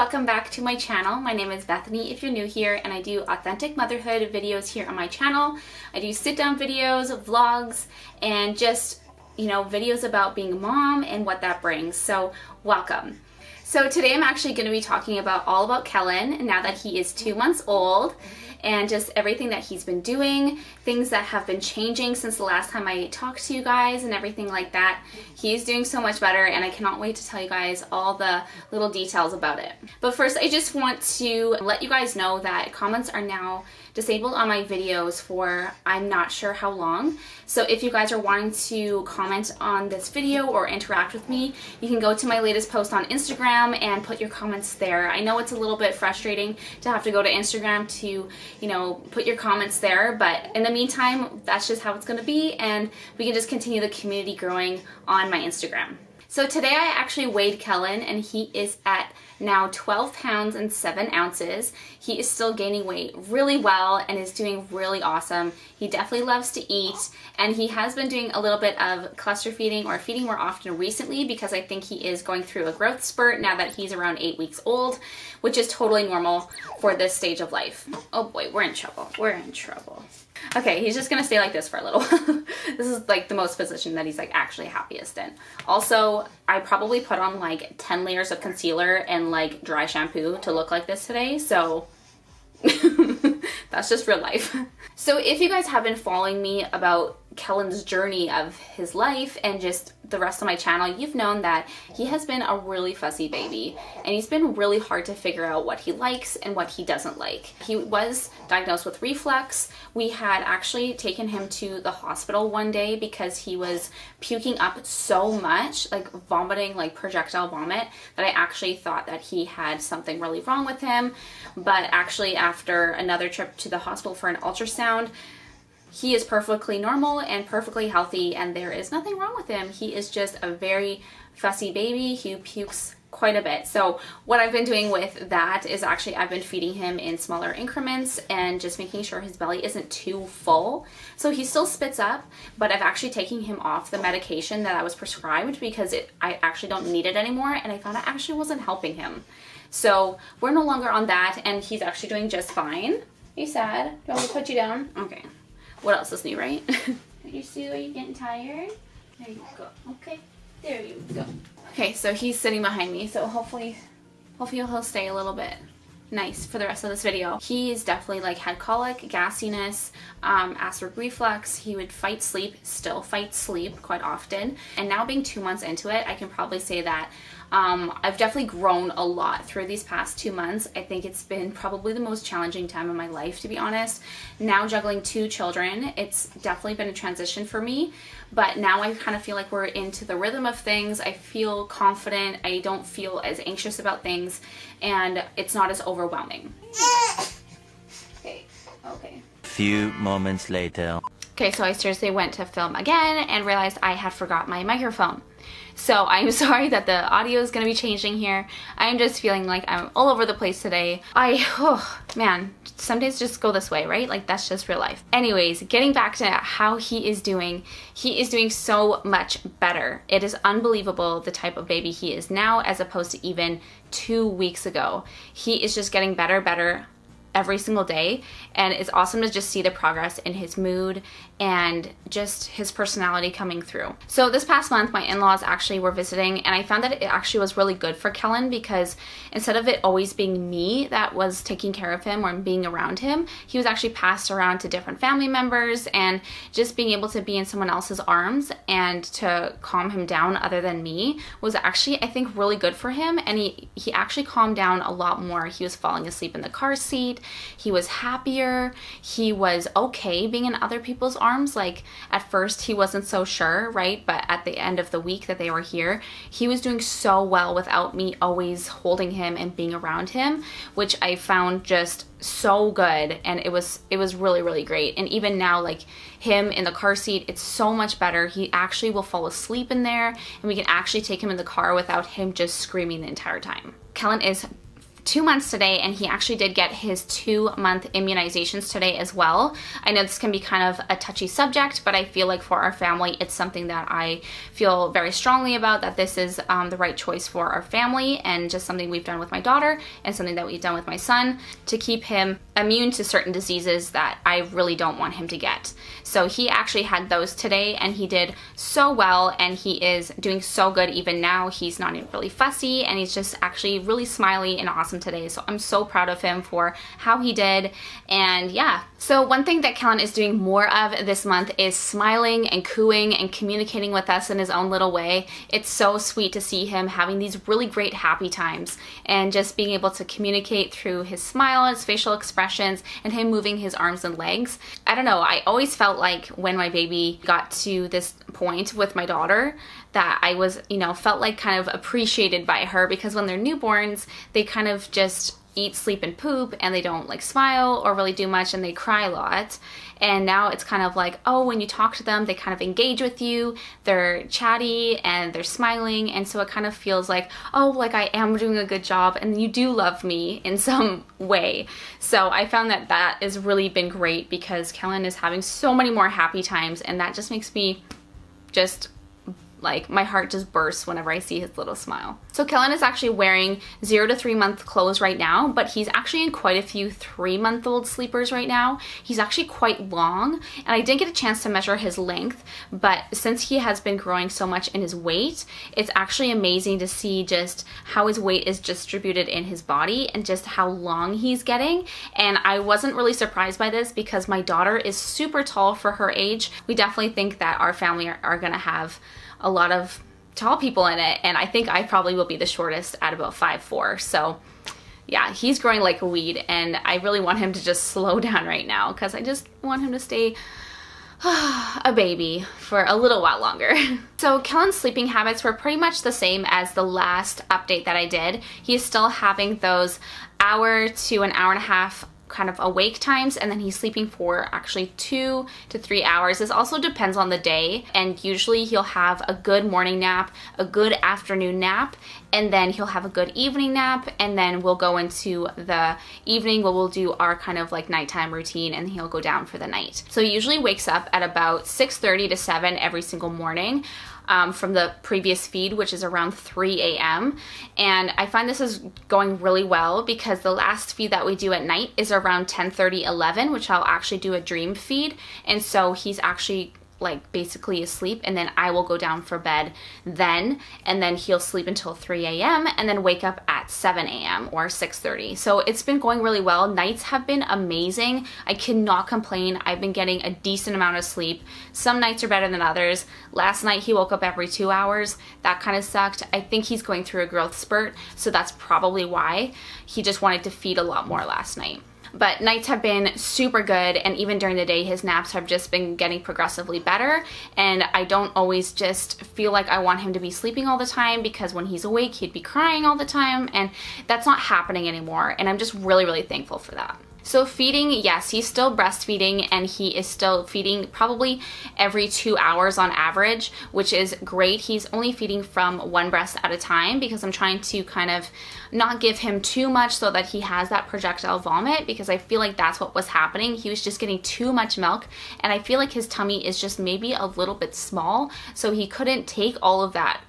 welcome back to my channel. My name is Bethany if you're new here, and I do authentic motherhood videos here on my channel. I do sit down videos, vlogs, and just, videos about being a mom and what that brings. So welcome. So today I'm actually going to be talking all about Kellan now that he is 2 months old, and just everything that he's been doing, things that have been changing since the last time I talked to you guys and everything like that. He's doing so much better, and I cannot wait to tell you guys all the little details about it. But first, I just want to let you guys know that comments are now disabled on my videos for I'm not sure how long. So if you guys are wanting to comment on this video or interact with me, you can go to my latest post on Instagram and put your comments there. I know it's a little bit frustrating to have to go to Instagram to, put your comments there, but in the meantime, that's just how it's going to be, and we can just continue the community growing on my Instagram. So today I actually weighed Kellan, and he is at now 12 pounds and 7 ounces. He is still gaining weight really well and is doing really awesome. He definitely loves to eat, and he has been doing a little bit of cluster feeding or feeding more often recently because I think he is going through a growth spurt now that he's around 8 weeks old, which is totally normal for this stage of life. Oh boy, we're in trouble. We're in trouble. Okay, he's just gonna stay like this for a little. This is like the most position that he's like actually happiest in. Also, I probably put on like 10 layers of concealer and like dry shampoo to look like this today, so that's just real life. So if you guys have been following me about Kellan's journey of his life and just the rest of my channel, you've known that he has been a really fussy baby, and he's been really hard to figure out what he likes and what he doesn't like. He was diagnosed with reflux. We had actually taken him to the hospital one day because he was puking up so much, like vomiting, like projectile vomit, that I actually thought that he had something really wrong with him. But actually, after another trip to the hospital for an ultrasound, he is perfectly normal and perfectly healthy, and there is nothing wrong with him. He is just a very fussy baby who pukes quite a bit. So what I've been doing with that is actually I've been feeding him in smaller increments and just making sure his belly isn't too full. So he still spits up, but I've actually taken him off the medication that I was prescribed because I actually don't need it anymore, and I found it actually wasn't helping him. So we're no longer on that, and he's actually doing just fine. Are you sad? Do you want me to put you down? Okay. What else is new, right? You see, are you getting tired? There you go. Okay, there you go. Okay, so he's sitting behind me, so hopefully he'll stay a little bit nice for the rest of this video. He's definitely like had colic, gassiness, acid reflux. He would fight sleep, still fights sleep quite often. And now being 2 months into it, I can probably say that I've definitely grown a lot through these past 2 months. I think it's been probably the most challenging time of my life, to be honest. Now juggling 2 children, it's definitely been a transition for me, but now I kind of feel like we're into the rhythm of things. I feel confident. I don't feel as anxious about things, and it's not as overwhelming. Okay. Few moments later. Okay, so I seriously went to film again and realized I had forgot my microphone. So I'm sorry that the audio is going to be changing here. I'm just feeling like I'm all over the place today. Man, some days just go this way, right? Like, that's just real life. Anyways, getting back to how he is doing so much better. It is unbelievable the type of baby he is now as opposed to even 2 weeks ago. He is just getting better every single day, and it's awesome to just see the progress in his mood and just his personality coming through. So this past month, my in-laws actually were visiting, and I found that it actually was really good for Kellan because instead of it always being me that was taking care of him or being around him, he was actually passed around to different family members, and just being able to be in someone else's arms and to calm him down other than me was actually, I think, really good for him. And he actually calmed down a lot more. He was falling asleep in the car seat. He was happier. He was okay being in other people's arms. Like, at first he wasn't so sure, right? But at the end of the week that they were here, he was doing so well without me always holding him and being around him, which I found just so good. And it was really, really great. And even now, like, him in the car seat, it's so much better. He actually will fall asleep in there, and we can actually take him in the car without him just screaming the entire time. Kellan is 2 months today, and he actually did get his 2-month immunizations today as well. I know this can be kind of a touchy subject, but I feel like for our family, it's something that I feel very strongly about, that this is the right choice for our family, and just something we've done with my daughter and something that we've done with my son to keep him immune to certain diseases that I really don't want him to get. So he actually had those today, and he did so well, and he is doing so good even now. He's not even really fussy, and he's just actually really smiley and awesome today. So I'm so proud of him for how he did. And yeah, so one thing that Kellan is doing more of this month is smiling and cooing and communicating with us in his own little way. It's so sweet to see him having these really great happy times and just being able to communicate through his smile, his facial expressions, and him moving his arms and legs. I don't know, I always felt like when my baby got to this point with my daughter that I was, felt like kind of appreciated by her, because when they're newborns, they kind of just eat, sleep, and poop, and they don't like smile or really do much, and they cry a lot. And now it's kind of like, oh, when you talk to them, they kind of engage with you, they're chatty and they're smiling, and so it kind of feels like, oh, like I am doing a good job and you do love me in some way. So I found that that has really been great, because Kellan is having so many more happy times, and that just makes me just like my heart just bursts whenever I see his little smile. So Kellan is actually wearing 0 to 3 month clothes right now, but he's actually in quite a few 3-month-old sleepers right now. He's actually quite long, and I didn't get a chance to measure his length, but since he has been growing so much in his weight, it's actually amazing to see just how his weight is distributed in his body and just how long he's getting. And I wasn't really surprised by this, because my daughter is super tall for her age. We definitely think that our family are gonna have a lot of tall people in it, and I think I probably will be the shortest at about 5'4". So yeah, he's growing like a weed, and I really want him to just slow down right now, because I just want him to stay a baby for a little while longer. So Kellan's sleeping habits were pretty much the same as the last update that I did. He's still having those hour to an hour and a half kind of awake times, and then he's sleeping for actually 2 to 3 hours. This also depends on the day, and usually he'll have a good morning nap, a good afternoon nap, and then he'll have a good evening nap, and then we'll go into the evening where we'll do our kind of like nighttime routine, and he'll go down for the night. So he usually wakes up at about 6:30 to 7 every single morning. From the previous feed, which is around 3 a.m. And I find this is going really well, because the last feed that we do at night is around 10:30, 11, which I'll actually do a dream feed. And so he's actually like basically asleep, and then I will go down for bed then, and then he'll sleep until 3 a.m. and then wake up at 7 a.m. or 6:30. So it's been going really well. Nights have been amazing. I cannot complain. I've been getting a decent amount of sleep. Some nights are better than others. Last night he woke up every 2 hours. That kind of sucked. I think he's going through a growth spurt, so that's probably why. He just wanted to feed a lot more last night. But nights have been super good, and even during the day his naps have just been getting progressively better, and I don't always just feel like I want him to be sleeping all the time, because when he's awake he'd be crying all the time, and that's not happening anymore, and I'm just really, really thankful for that. So feeding, yes, he's still breastfeeding, and he is still feeding probably every 2 hours on average, which is great. He's only feeding from one breast at a time, because I'm trying to kind of not give him too much so that he has that projectile vomit, because I feel like that's what was happening. He was just getting too much milk, and I feel like his tummy is just maybe a little bit small, so he couldn't take all of that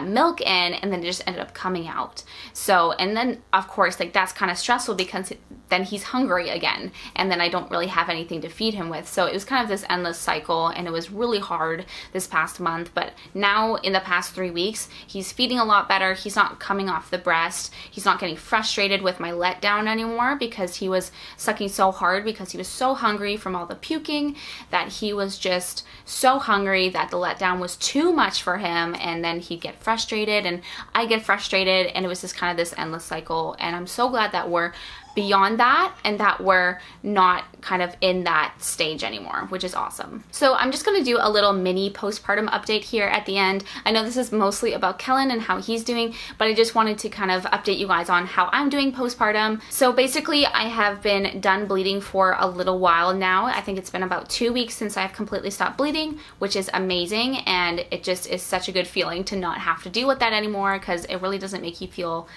milk in, and then it just ended up coming out. So, and then of course, like that's kind of stressful, because then he's hungry again, and then I don't really have anything to feed him with. So it was kind of this endless cycle, and it was really hard this past month. But now in the past 3 weeks, he's feeding a lot better. He's not coming off the breast. He's not getting frustrated with my letdown anymore, because he was sucking so hard, because he was so hungry from all the puking, that he was just so hungry that the letdown was too much for him, and then he'd get frustrated, and I get frustrated, and it was just kind of this endless cycle. And I'm so glad that we're beyond that, and that we're not kind of in that stage anymore, which is awesome. So I'm just going to do a little mini postpartum update here at the end. I know this is mostly about Kellan and how he's doing, but I just wanted to kind of update you guys on how I'm doing postpartum. So basically, I have been done bleeding for a little while now. I think it's been about 2 weeks since I've completely stopped bleeding, which is amazing, and it just is such a good feeling to not have to deal with that anymore, because it really doesn't make you feel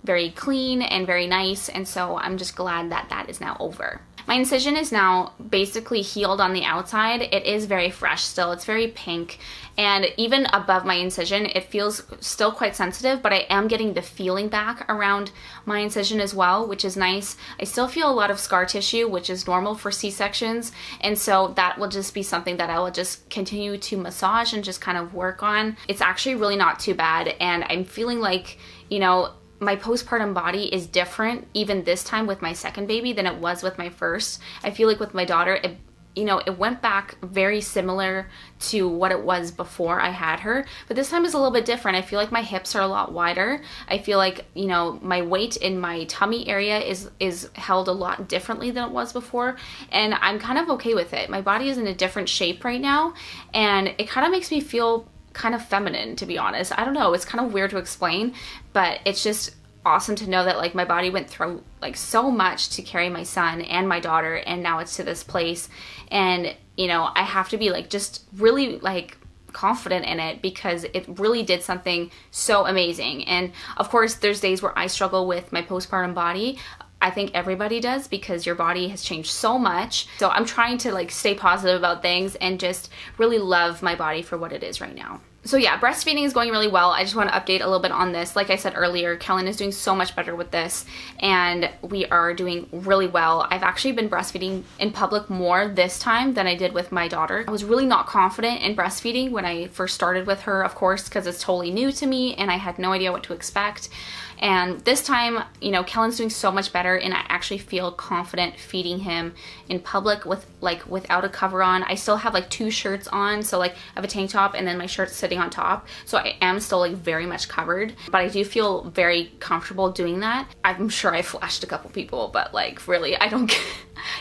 very clean and very nice, and so I'm just glad that that is now over. My incision is now basically healed on the outside. It is very fresh still. It's very pink, and even above my incision, it feels still quite sensitive, but I am getting the feeling back around my incision as well, which is nice. I still feel a lot of scar tissue, which is normal for C-sections, and so that will just be something that I will just continue to massage and just kind of work on. It's actually really not too bad, and I'm feeling like, you know, my postpartum body is different even this time with my second baby than it was with my first. I feel like with my daughter, it went back very similar to what it was before I had her, but this time is a little bit different. I feel like my hips are a lot wider. I feel like, you know, my weight in my tummy area is held a lot differently than it was before, and I'm kind of okay with it. My body is in a different shape right now, and it kind of makes me feel kind of feminine, to be honest. I don't know, it's kind of weird to explain, but it's just awesome to know that like my body went through like so much to carry my son and my daughter, and now it's to this place, and you know, I have to be like just really like confident in it because it really did something so amazing. And of course there's days where I struggle with my postpartum body. I think everybody does because your body has changed so much. So I'm trying to like stay positive about things and just really love my body for what it is right now. So yeah, breastfeeding is going really well. I just want to update a little bit on this. Like I said earlier, Kellan is doing so much better with this, and we are doing really well. I've actually been breastfeeding in public more this time than I did with my daughter. I was really not confident in breastfeeding when I first started with her, of course, because it's totally new to me and I had no idea what to expect. And this time, you know, Kellan's doing so much better, and I actually feel confident feeding him in public without a cover on. I still have like 2 shirts on, so like I have a tank top and then my shirt's sitting on top, so I am still like very much covered, but I do feel very comfortable doing that. I'm sure I flashed a couple people, but like really, I don't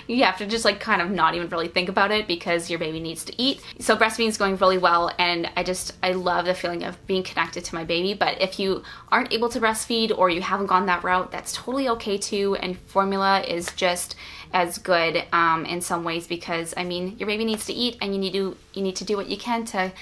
you have to just like kind of not even really think about it because your baby needs to eat. So breastfeeding is going really well, and I love the feeling of being connected to my baby. But if you aren't able to breastfeed or you haven't gone that route, that's totally okay too, and formula is just as good in some ways, because I mean, your baby needs to eat, and you need to do what you can to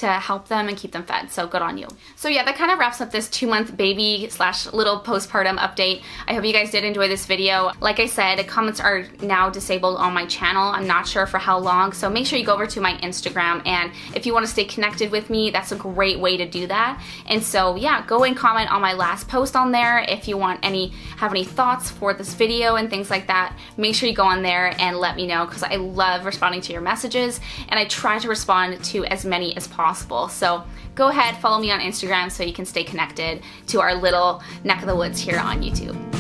help them and keep them fed. So good on you. So yeah, that kind of wraps up this 2-month baby / little postpartum update. I hope you guys did enjoy this video. Like I said, comments are now disabled on my channel. I'm not sure for how long, so make sure you go over to my Instagram, and if you want to stay connected with me, that's a great way to do that. And so yeah, go and comment on my last post on there if you have any thoughts for this video and things like that. Make sure you go on there and let me know, because I love responding to your messages, and I try to respond to as many as possible. So go ahead, follow me on Instagram so you can stay connected to our little neck of the woods here on YouTube.